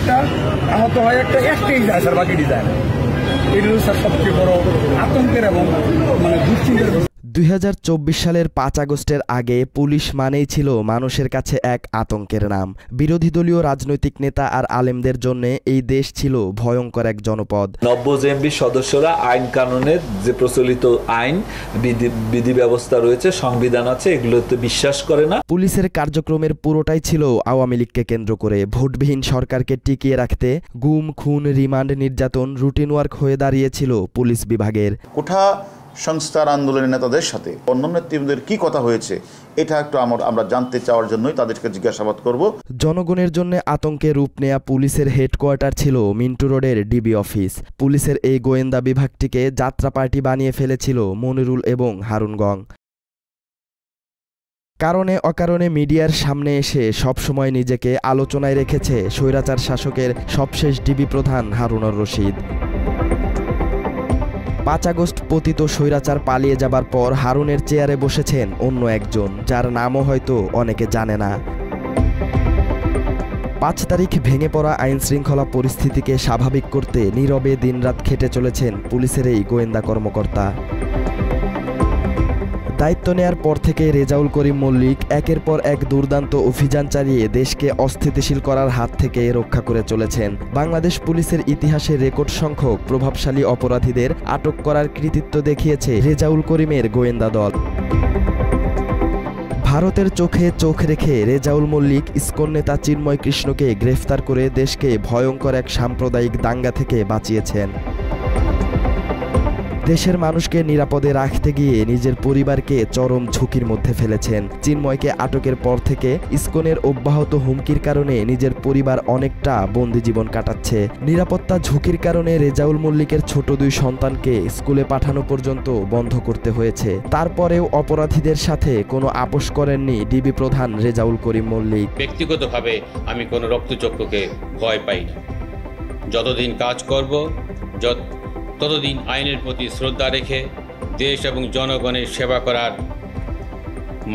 একটা আহত হয় একটাই যায় স্যার, বাকি ডিজাইন। এটা হচ্ছে স্যার সবচেয়ে বড় আতঙ্কের এবং মানে দুশ্চিন্তার। 2024 সালের 5 আগস্টের আগে পুলিশ মানেই ছিল মানুষের কাছে এক আতঙ্কের নাম। বিরোধী দলীয় রাজনৈতিক নেতা আর আলেমদের জন্য এই দেশ ছিল ভয়ঙ্কর এক জনপদ। 90 জেএমবি সদস্যরা আইন কানুনের যে প্রচলিত আইন বিধি ব্যবস্থা রয়েছে, সংবিধান আছে, এগুলোতে বিশ্বাস করে না। পুলিশের কার্যক্রমের পুরোটাই ছিল আওয়ামী লীগকে কেন্দ্র করে। ভোটবিহীন সরকারকে টিকিয়ে রাখতে গুম, খুন, রিমান্ড, নির্যাতন রুটিন ওয়ার্ক হয়ে দাঁড়িয়েছিল পুলিশ বিভাগের। কোঠা সংস্কার আন্দোলনের নেতাদের সাথে অন্যান্য নেতৃবৃন্দের কি কথা হয়েছে, এটা একটু আমরা জানতে চাওয়ার জন্যই তাদেরকে জিজ্ঞাসাবাদ করব। জনগণের জন্য আতঙ্কে রূপ নেয়া পুলিশের হেডকোয়ার্টার ছিল মিন্টু রোডের ডিবি অফিস। পুলিশের এই গোয়েন্দা বিভাগটিকে যাত্রা পার্টি বানিয়ে ফেলেছিল মনিরুল এবং হারুন গং। কারণে অকারণে মিডিয়ার সামনে এসে সবসময় নিজেকে আলোচনায় রেখেছে স্বৈরাচার শাসকের সবশেষ ডিবি প্রধান হারুনুর রশিদ। 5 আগস্ট পতিত স্বৈরাচার পালিয়ে যাবার পর হারুনের চেয়ারে বসেছেন অন্য একজন, যার নামও হয়তো অনেকে জানে না। 5 তারিখ ভেঙে পড়া আইন শৃঙ্খলা পরিস্থিতিকে স্বাভাবিক করতে নীরবে দিনরাত খেটে চলেছেন পুলিশের এই গোয়েন্দা কর্মকর্তা। দায়িত্ব নেয়ার পর থেকে রেজাউল করিম মল্লিক একের পর এক দুর্দান্ত অভিযান চালিয়ে দেশকে অস্থিতিশীল করার হাত থেকে রক্ষা করে চলেছেন। বাংলাদেশ পুলিশের ইতিহাসে রেকর্ড সংখ্যক প্রভাবশালী অপরাধীদের আটক করার কৃতিত্ব দেখিয়েছে রেজাউল করিমের গোয়েন্দা দল। ভারতের চোখে চোখ রেখে রেজাউল মল্লিক ইসকন নেতা চিন্ময় কৃষ্ণকে গ্রেফতার করে দেশকে ভয়ঙ্কর এক সাম্প্রদায়িক দাঙ্গা থেকে বাঁচিয়েছেন। দেশের মানুষকে নিরাপদে রাখতে গিয়ে নিজের পরিবারকে চরম ঝুঁকির মধ্যে ফেলেছেন। চিন্ময়কে আটকের পর থেকে ইসকনের অব্যাহত হুমকির কারণে নিজের পরিবার অনেকটা বন্দি জীবন কাটাচ্ছে। নিরাপত্তা ঝুঁকির কারণে রেজাউল মল্লিকের ছোট 2 সন্তানকে স্কুলে পাঠানো পর্যন্ত বন্ধ করতে হয়েছে। তারপরেও অপরাধীদের সাথে কোনো আপোষ করেননি ডিবি প্রধান রেজাউল করিম মল্লিক। ব্যক্তিগতভাবে আমি কোনো রক্তচক্ষুকে ভয় পাই না। যতদিন কাজ করব, ততদিন আইনের প্রতি শ্রদ্ধা রেখে দেশ এবং জনগণের সেবা করার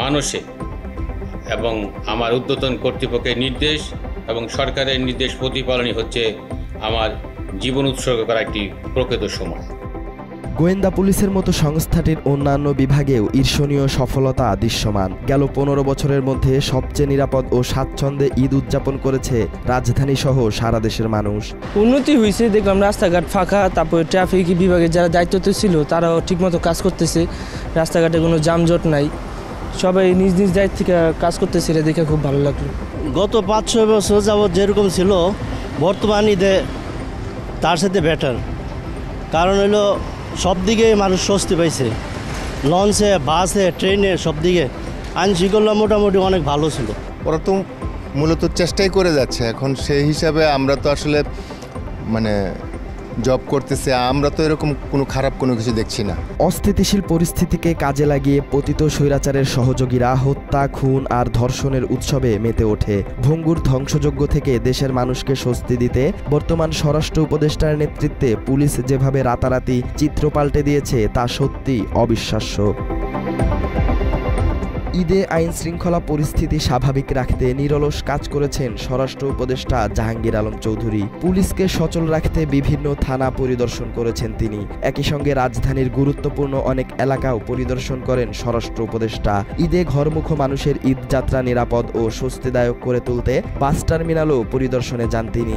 মানসে এবং আমার ঊর্ধ্বতন কর্তৃপক্ষের নির্দেশ এবং সরকারের নির্দেশ প্রতিপালনই হচ্ছে আমার জীবন উৎসর্গ করা একটি প্রকৃত সময়। গোয়েন্দা পুলিশের মতো সংস্থাটির অন্যান্য বিভাগেও ঈর্ষণীয় সফলতা দৃশ্যমান। গেল 15 বছরের মধ্যে সবচেয়ে নিরাপদ ও স্বাচ্ছন্দ্যে ঈদ উদযাপন করেছে রাজধানী সহ সারা দেশের মানুষ। উন্নতি হয়েছে, দেখলাম রাস্তাঘাট ফাঁকা, তারপরে ট্রাফিক বিভাগে যারা দায়িত্বতে ছিল তারাও ঠিকমতো কাজ করতেছে, রাস্তাঘাটে কোনো যানজট নাই, সবাই নিজ নিজ দায়িত্ব থেকে কাজ করতেছে, এটা দেখে খুব ভালো লাগলো। গত 5-6 বছর যাবৎ যেরকম ছিল বর্তমান ঈদে তার সাথে বেটার। কারণ হলো সব দিকে মানুষ স্বস্তি পাইছে, লঞ্চে, বাসে, ট্রেনে, সব দিকে আইন শৃঙ্খলা মোটামুটি অনেক ভালো ছিল। ওরা তো মূলত চেষ্টাই করে যাচ্ছে। এখন সেই হিসাবে আমরা তো আসলে মানে জব করতেছে, আমরা তো এরকম কোনো খারাপ কোনো কিছু দেখছি না। অস্থিতিশীল পরিস্থিতিকে কাজে লাগিয়ে পতিত স্বৈরাচারের সহযোগীরা হত্যা, খুন আর ধর্ষণের উৎসবে মেতে ওঠে। ভঙ্গুর ধ্বংসযজ্ঞ থেকে দেশের মানুষকে স্বস্তি দিতে বর্তমান স্বরাষ্ট্র উপদেষ্টার নেতৃত্বে পুলিশ যেভাবে রাতারাতি চিত্র পাল্টে দিয়েছে তা সত্যি অবিশ্বাস্য। ঈদে আইন শৃঙ্খলা পরিস্থিতি স্বাভাবিক রাখতে নিরলস কাজ করেছেন স্বরাষ্ট্র উপদেষ্টা জাহাঙ্গীর আলম চৌধুরী। পুলিশকে সচল রাখতে বিভিন্ন থানা পরিদর্শন করেছেন তিনি। একই সঙ্গে রাজধানীর গুরুত্বপূর্ণ অনেক এলাকাও পরিদর্শন করেন স্বরাষ্ট্র উপদেষ্টা। ঈদে ঘরমুখ মানুষের ঈদযাত্রা নিরাপদ ও স্বস্তিদায়ক করে তুলতে বাস টার্মিনালও পরিদর্শনে যান তিনি।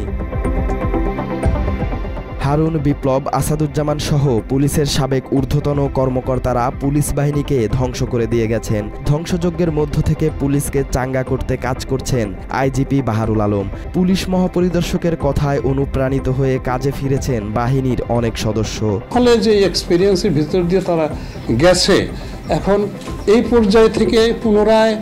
হারুন, বিপ্লব, আসাদুজ্জামান সহ পুলিশের সাবেক ঊর্ধ্বতন কর্মকর্তারা পুলিশ বাহিনীকে ধ্বংস করে দিয়ে গেছেন। ধ্বংসযজ্ঞের মধ্য থেকে পুলিশকে চাঙ্গা করতে কাজ করছেন আইজিপি বাহারুল আলম। পুলিশ মহাপরিদর্শকের কথায় অনুপ্রাণিত হয়ে কাজে ফিরেছেন বাহিনীর অনেক সদস্য। ফলে যে এক্সপিরিয়েন্সের ভিতর দিয়ে তারা গেছে, এখন এই পর্যায় থেকে পুনরায়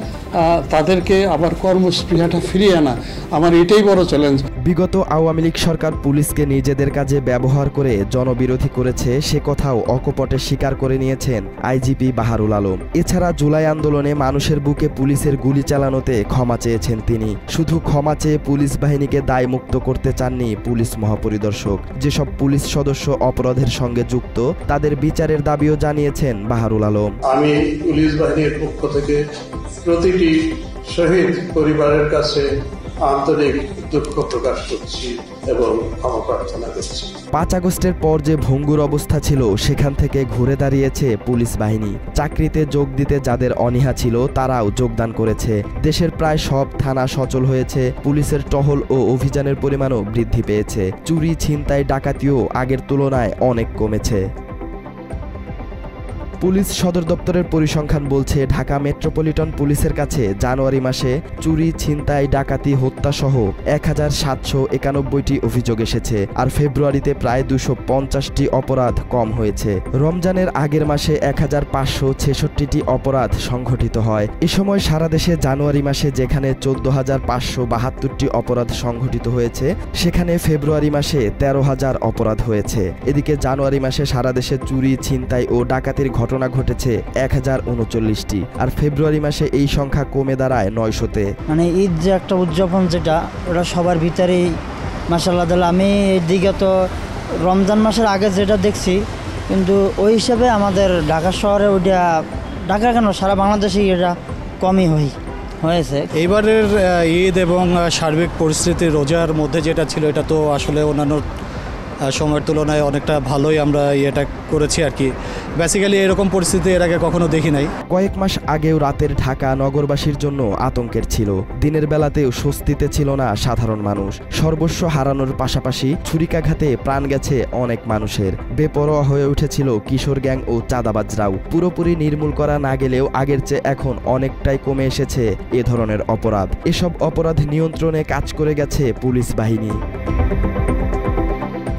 তাদেরকে আবার কর্মস্পৃহাটা ফিরিয়ে আনা আমার এটাই বড় চ্যালেঞ্জ। বিগত আওয়ামী লীগ সরকার পুলিশকে নিজেদের কাজে ব্যবহার করে জনবিরোধী করেছে, সে কথাও অকপটে স্বীকার করে নিয়েছেন আইজিপি বাহারুল আলম। এছাড়া জুলাই আন্দোলনে মানুষের বুকে পুলিশের গুলি চালানোতে ক্ষমা চেয়েছেন তিনি। শুধু ক্ষমা চেয়ে পুলিশ বাহিনীকে দায়মুক্ত করতে চাননি পুলিশ মহাপরিদর্শক। যেসব পুলিশ সদস্য অপরাধের সঙ্গে যুক্ত তাদের বিচারের দাবিও জানিয়েছেন বাহারুল আলম। আমি পুলিশ বাহিনীর পক্ষ থেকে প্রতিটি শহীদ পরিবারের কাছে আন্তরিক দুঃখ প্রকাশ করছি এবং ক্ষমা প্রার্থনা করছি। 5 আগস্টের পর যে ভঙ্গুর অবস্থা ছিল সেখান থেকে ঘুরে দাঁড়িয়েছে পুলিশ বাহিনী। চাকরিতে যোগ দিতে যাদের অনীহা ছিল তারাও যোগদান করেছে। দেশের প্রায় সব থানা সচল হয়েছে, পুলিশের টহল ও অভিযানের পরিমাণও বৃদ্ধি পেয়েছে। চুরি, ছিনতাই, ডাকাতিও আগের তুলনায় অনেক কমেছে। পুলিশ সদর দপ্তরের পরিসংখ্যান বলছে ঢাকা মেট্রোপলিটন পুলিশের কাছে জানুয়ারি মাসে চুরি, ছিনতাই, ডাকাতি, হত্যাসহ 1791টি অভিযোগ এসেছে। আর ফেব্রুয়ারিতে প্রায় 250টি অপরাধ কম হয়েছে। রমজানের আগের মাসে 1566টি অপরাধ সংঘটিত হয়। এ সময় সারা দেশে জানুয়ারি মাসে যেখানে 14,572টি অপরাধ সংঘটিত হয়েছে, সেখানে ফেব্রুয়ারি মাসে 13,000 অপরাধ হয়েছে। এদিকে জানুয়ারি মাসে সারা দেশে চুরি, ছিনতাই ও ডাকাতির ঘটনা ঘটেছে 1039টি। আর ফেব্রুয়ারি মাসে এই সংখ্যা কমে দাঁড়ায় 900-তে। মানে ঈদ যে একটা উদযাপন, যেটা ওটা সবার ভিতরেই মাশাআল্লাহ। আমি এদিকে তো রমজান মাসের আগে যেটা দেখছি, কিন্তু ওই হিসাবে আমাদের ঢাকা শহরে ওইটা, ঢাকা কেন সারা বাংলাদেশে এটা কমই হয়েছে। এইবারের ঈদ এবং সার্বিক পরিস্থিতি রোজার মধ্যে যেটা ছিল, এটা তো আসলে অন্যান্য সময়ের তুলনায় অনেকটা ভালোই আমরা এটা করেছি আর কি। বেসিক্যালি এরকম পরিস্থিতি এর আগে কখনো দেখি নাই। কয়েক মাস আগেও রাতের ঢাকা নগরবাসীর জন্য আতঙ্কের ছিল। দিনের বেলাতেও স্বস্তিতে ছিল না সাধারণ মানুষ। সর্বস্ব হারানোর পাশাপাশি ছুরিকাঘাতে প্রাণ গেছে অনেক মানুষের। বেপরোয়া হয়ে উঠেছিল কিশোর গ্যাং ও চাঁদাবাজরাও। পুরোপুরি নির্মূল করা না গেলেও আগের চেয়ে এখন অনেকটাই কমে এসেছে এ ধরনের অপরাধ। এসব অপরাধ নিয়ন্ত্রণে কাজ করে গেছে পুলিশ বাহিনী।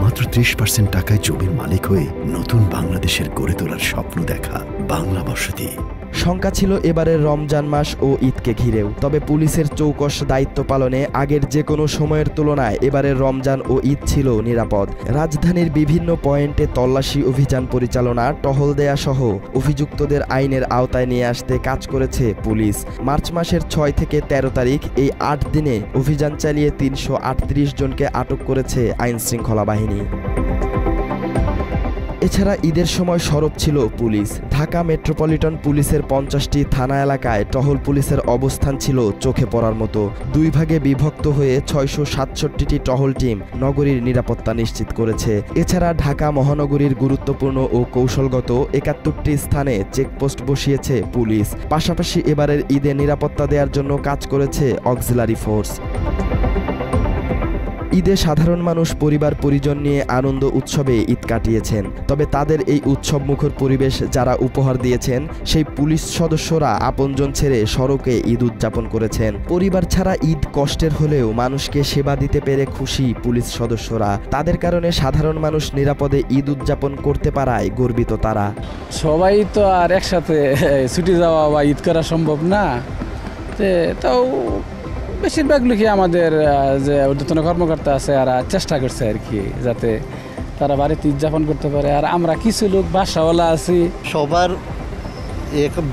মাত্র 30% টাকায় জমির মালিক হয়ে নতুন বাংলাদেশের গড়ে তোলার স্বপ্ন দেখা বাংলা বসতি। শঙ্কা ছিল এবারের রমজান মাস ও ঈদকে ঘিরেও। তবে পুলিশের চৌকস দায়িত্ব পালনে আগের যে কোনো সময়ের তুলনায় এবারের রমজান ও ঈদ ছিল নিরাপদ। রাজধানীর বিভিন্ন পয়েন্টে তল্লাশি অভিযান পরিচালনা, টহল দেয়া সহ অভিযুক্তদের আইনের আওতায় নিয়ে আসতে কাজ করেছে পুলিশ। মার্চ মাসের 6 থেকে 13 তারিখ এই 8 দিনে অভিযান চালিয়ে 338 জনকে আটক করেছে আইনশৃঙ্খলা বাহিনী। এছাড়া ঈদের সময় সরব ছিল পুলিশ। ঢাকা মেট্রোপলিটন পুলিশের 50টি থানা এলাকায় টহল পুলিশের অবস্থান ছিল চোখে পড়ার মতো। 2 ভাগে বিভক্ত হয়ে 667টি টহল টিম নগরীর নিরাপত্তা নিশ্চিত করেছে। এছাড়া ঢাকা মহানগরীর গুরুত্বপূর্ণ ও কৌশলগত 71টি স্থানে চেকপোস্ট বসিয়েছে পুলিশ। পাশাপাশি এবারের ঈদে নিরাপত্তা দেওয়ার জন্য কাজ করেছে অক্সিলারি ফোর্স। ঈদে সাধারণ মানুষ পরিবার পরিজন নিয়ে আনন্দ উৎসবে ঈদ কাটিয়েছেন। তবে তাদের এই উৎসবমুখর পরিবেশ যারা উপহার দিয়েছেন, সেই পুলিশ সদস্যরা আপনজন ছেড়ে সড়কে ঈদ উদযাপন করেছেন। পরিবার ছাড়া ঈদ কষ্টের হলেও মানুষকে সেবা দিতে পেরে খুশি পুলিশ সদস্যরা। তাদের কারণে সাধারণ মানুষ নিরাপদে ঈদ উদযাপন করতে পারায় গর্বিত তারা। সবাই তো আর একসাথে ছুটি যাওয়া বা ঈদ করা সম্ভব না, তাও বেশিরভাগ লোকই আমাদের যে ঊর্ধ্বতন কর্মকর্তা আছে এরা চেষ্টা করছে আর কি, যাতে তারা বাড়িতে উদযাপন করতে পারে। আর আমরা কিছু লোক বাসাওয়ালা আছি, সবার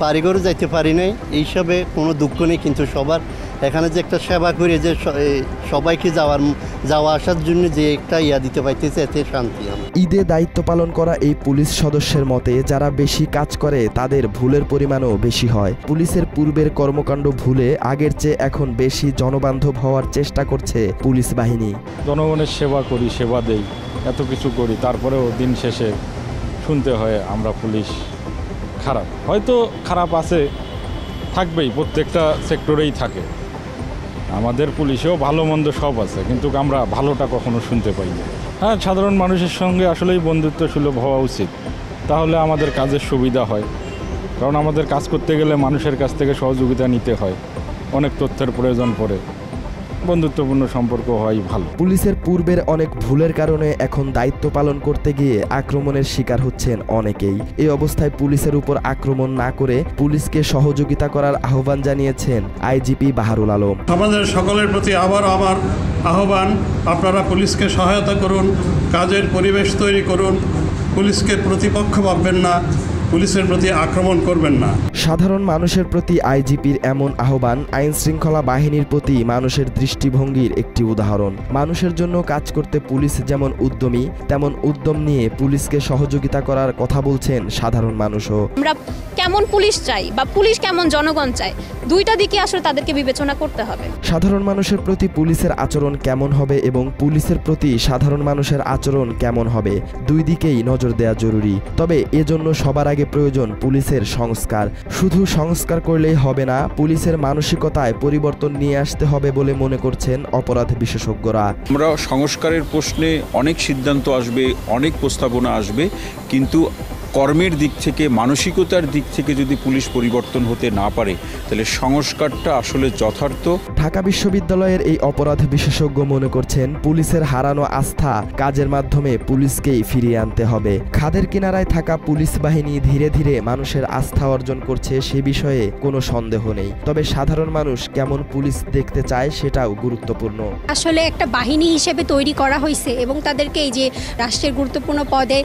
বাড়িঘরে যাইতে পারি নাই, এইসবে কোনো দুঃখ নেই। কিন্তু সবার এখানে যে একটা সেবা করে যে সবাইকে যাওয়া আসার জন্য যে একটা দিতে পাইতেছে, এতে শান্তি। ঈদে দায়িত্ব পালন করা এই পুলিশ সদস্যের মতে যারা বেশি কাজ করে তাদের ভুলের পরিমাণও বেশি হয়। পুলিশের পূর্বের কর্মকাণ্ড ভুলে আগের চেয়ে এখন বেশি জনবান্ধব হওয়ার চেষ্টা করছে পুলিশ বাহিনী। জনগণের সেবা করি, সেবা দেই, এত কিছু করি, তারপরেও দিন শেষে শুনতে হয় আমরা পুলিশ খারাপ। হয়তো খারাপ আছে, থাকবেই, প্রত্যেকটা সেক্টরেই থাকে। আমাদের পুলিশেও ভালো মন্দ সব আছে, কিন্তু আমরা ভালোটা কখনো শুনতে পাই না। হ্যাঁ, সাধারণ মানুষের সঙ্গে আসলেই বন্ধুত্ব সুলভ হওয়া উচিত, তাহলে আমাদের কাজের সুবিধা হয়। কারণ আমাদের কাজ করতে গেলে মানুষের কাছ থেকে সহযোগিতা নিতে হয়, অনেক তথ্যের প্রয়োজন পড়ে, বন্ধুত্বপূর্ণ সম্পর্ক হয় ভালো। পুলিশের পূর্বের অনেক ভুলের কারণে এখন দায়িত্ব পালন করতে গিয়ে আক্রমণের শিকার হচ্ছেন অনেকেই। এই অবস্থায় পুলিশের উপর আক্রমণ না করে পুলিশকে সহযোগিতা করার আহ্বান জানিয়েছেন আইজিপি বাহারুল আলম। আমাদের সকলের প্রতি আবার আমার আহ্বান, আপনারা পুলিশকে সহায়তা করুন, কাজের পরিবেশ তৈরি করুন, পুলিশকে প্রতিপক্ষ ভাববেন না, পুলিশের প্রতি আক্রমণ করবেন না। সাধারণ মানুষের প্রতি আইজিপির এমন আহ্বান আইন শৃঙ্খলা বাহিনীর প্রতি মানুষের দৃষ্টিভঙ্গির একটি উদাহরণ। মানুষের জন্য কাজ করতে পুলিশ যেমন উদ্যমী, তেমন উদ্যম নিয়ে পুলিশকে সহযোগিতা করার কথা বলছেন সাধারণ মানুষও। আমরা কেমন পুলিশ চাই বা পুলিশ কেমন জনগণ চাই, দুইটা দিকে আসলে তাদেরকে বিবেচনা করতে হবে। সাধারণ মানুষের প্রতি পুলিশের আচরণ কেমন হবে এবং পুলিশের প্রতি সাধারণ মানুষের আচরণ কেমন হবে, দুই দিকেই নজর দেওয়া জরুরি। তবে এজন্য সবার আগে প্রয়োজন পুলিশের সংস্কার। শুধু সংস্কার করলেই হবে না, পুলিশের মানসিকতায় পরিবর্তন নিয়ে আসতে হবে বলে মনে করছেন অপরাধ বিশেষজ্ঞরা। আমরা সংস্কারের প্রশ্নে অনেক সিদ্ধান্ত আসবে, অনেক প্রস্তাবনা আসবে, কিন্তু কর্মের দিক থেকে, মানসিকতার দিক থেকে যদি পুলিশ পরিবর্তন হতে না পারে তাহলে সংস্কারটা আসলে যথার্থ। ঢাকা বিশ্ববিদ্যালয়ের এই অপরাধ বিশেষজ্ঞ মনে করছেন পুলিশের হারানো আস্থা কাজের মাধ্যমে পুলিশকেই ফিরিয়ে আনতে হবে। খাদের কিনারায় থাকা পুলিশ বাহিনী ধীরে ধীরে মানুষের আস্থা অর্জন করছে, সে বিষয়ে কোনো সন্দেহ নেই। তবে সাধারণ মানুষ কেমন পুলিশ দেখতে চায় সেটাও গুরুত্বপূর্ণ। আসলে একটা বাহিনী হিসেবে তৈরি করা হয়েছে এবং তাদেরকে এই যে রাষ্ট্রের গুরুত্বপূর্ণ পদে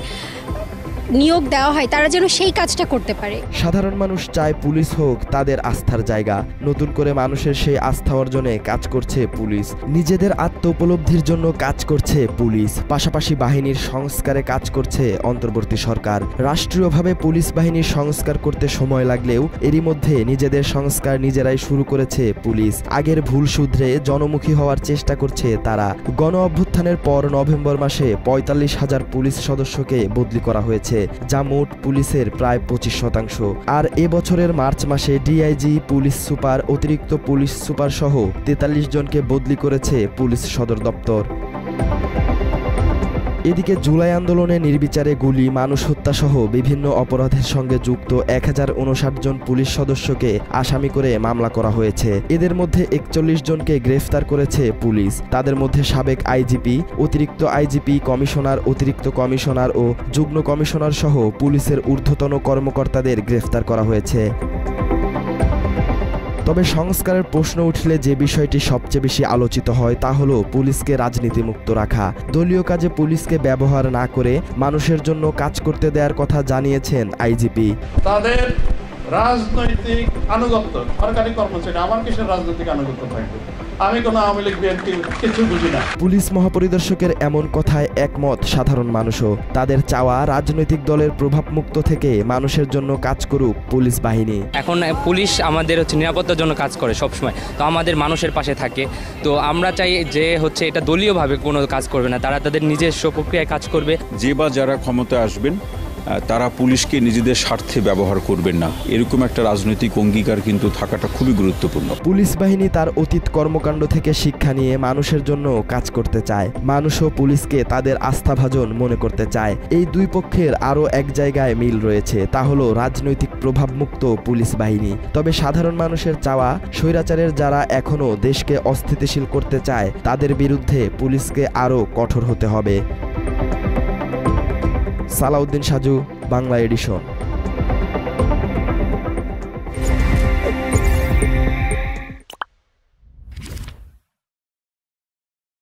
নিয়োগ দেওয়া হয়, তারা যেন সেই কাজটা করতে পারে। সাধারণ মানুষ চায় পুলিশ হোক তাদের আস্থার জায়গা। নতুন করে মানুষের সেই আস্থা অর্জনে কাজ করছে পুলিশ। নিজেদের আত্ম উপলব্ধির জন্য কাজ করছে পুলিশ, পাশাপাশি বাহিনীর সংস্কারে কাজ করছে অন্তর্বর্তী সরকার। রাষ্ট্রীয়ভাবে পুলিশ বাহিনীর সংস্কার করতে সময় লাগলেও এরই মধ্যে নিজেদের সংস্কার নিজেরাই শুরু করেছে পুলিশ। আগের ভুল শুধরে জনমুখী হওয়ার চেষ্টা করছে তারা। গণ অভ্যুত্থানের পর নভেম্বর মাসে ৪৫,০০০ পুলিশ সদস্যকে বদলি করা হয়েছে, যা মোট পুলিশের প্রায় ২৫%। আর এবছরের মার্চ মাসে ডিআইজি, পুলিশ সুপার, অতিরিক্ত পুলিশ সুপার সহ ৪৩ জনকে বদলি করেছে পুলিশ সদর দপ্তর। এদিকে জুলাই আন্দোলনে নির্বিচারে গুলি, মানুষ হত্যা সহ বিভিন্ন অপরাধের সঙ্গে যুক্ত ১০৫৯ জন পুলিশ সদস্যকে আসামি করে মামলা করা হয়েছে। এদের মধ্যে ৪১ জনকে গ্রেফতার করেছে পুলিশ। তাদের মধ্যে সাবেক আইজিপি, অতিরিক্ত আইজিপি, কমিশনার, অতিরিক্ত কমিশনার ও যুগ্ম কমিশনার সহ পুলিশের ঊর্ধ্বতন কর্মকর্তাদের গ্রেফতার করা হয়েছে। তবে সংস্কারের প্রশ্ন উঠলে যে বিষয়টি সবচেয়ে বেশি আলোচিত হয় তা হলো পুলিশকে রাজনীতিমুক্ত রাখা। দলীয় কাজে পুলিশকে ব্যবহার না করে মানুষের জন্য কাজ করতে দেওয়ার কথা জানিয়েছেন আইজিপি। তাদের রাজনৈতিক আনুগত্য, সরকারি কর্মচারী, আমার কিসের রাজনৈতিক আনুগত্য থাকবে? আমি কোনো আওয়ামী লীগ বিএনপি কিছু বুঝি না। পুলিশ মহাপরিদর্শকের এমন কথায় একমত সাধারণ মানুষও। তাদের চাওয়া রাজনৈতিক দলের প্রভাবমুক্ত থেকে মানুষের জন্য কাজ করুক পুলিশ বাহিনী। এখন পুলিশ আমাদের নিরাপত্তার জন্য কাজ করে সবসময়, তো আমাদের মানুষের পাশে থাকে। তো আমরা চাই যে এটা দলীয়ভাবে কোনো কাজ করবে না, তারা তাদের নিজস্ব প্রক্রিয়ায় কাজ করবে। যে বা যারা ক্ষমতায় আসবেন তারা পুলিশকে নিজেদের স্বার্থে ব্যবহার করবেন না, এরকম একটা রাজনৈতিক অঙ্গীকার কিন্তু থাকাটা খুবই গুরুত্বপূর্ণ। পুলিশ বাহিনী তার অতীত কর্মকাণ্ড থেকে শিক্ষা নিয়ে মানুষের জন্য কাজ করতে চায়। মানুষও পুলিশকে তাদের আস্থাভাজন মনে করতে চায়। এই দুই পক্ষের আরও এক জায়গায় মিল রয়েছে, তা হলো রাজনৈতিক প্রভাবমুক্ত পুলিশ বাহিনী। তবে সাধারণ মানুষের চাওয়া, স্বৈরাচারের যারা এখনও দেশকে অস্থিতিশীল করতে চায় তাদের বিরুদ্ধে পুলিশকে আরও কঠোর হতে হবে। সালাউদ্দিন সাজু, বাংলা এডিশন।